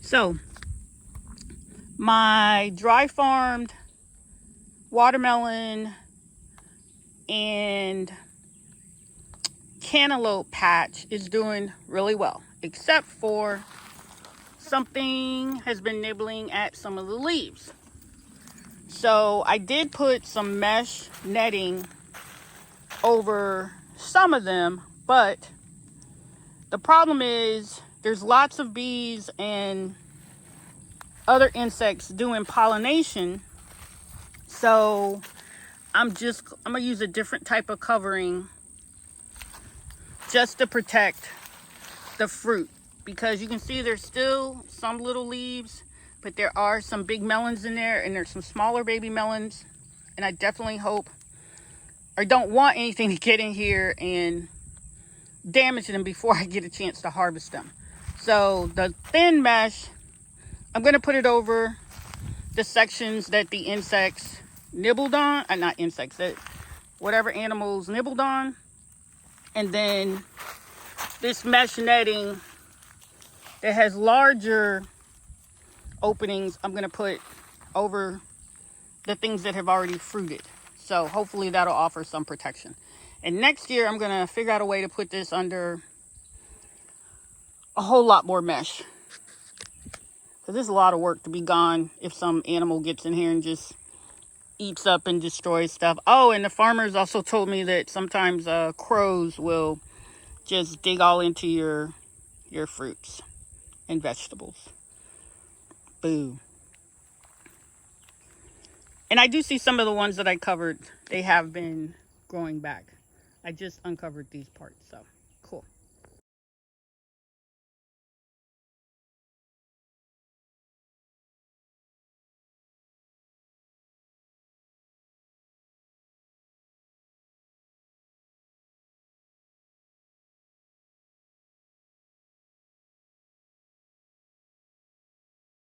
So my dry farmed watermelon and cantaloupe patch is doing really well, except for something has been nibbling at some of the leaves. So I did put some mesh netting over some of them, but the problem is there's lots of bees and other insects doing pollination. So I'm gonna use a different type of covering just to protect the fruit, because you can see there's still some little leaves, but there are some big melons in there, and there's some smaller baby melons, and I definitely hope or don't want anything to get in here and damage them before I get a chance to harvest them. So the thin mesh, I'm going to put it over the sections that the insects nibbled on, not insects, that whatever animals nibbled on, and then this mesh netting that has larger openings, I'm going to put over the things that have already fruited. So hopefully that'll offer some protection. And next year, I'm going to figure out a way to put this under a whole lot more mesh, because there's a lot of work to be gone if some animal gets in here and just eats up and destroys stuff. Oh, and the farmers also told me that sometimes crows will just dig all into your fruits and vegetables. Boo. And I do see some of the ones that I covered, they have been growing back. I just uncovered these parts, so.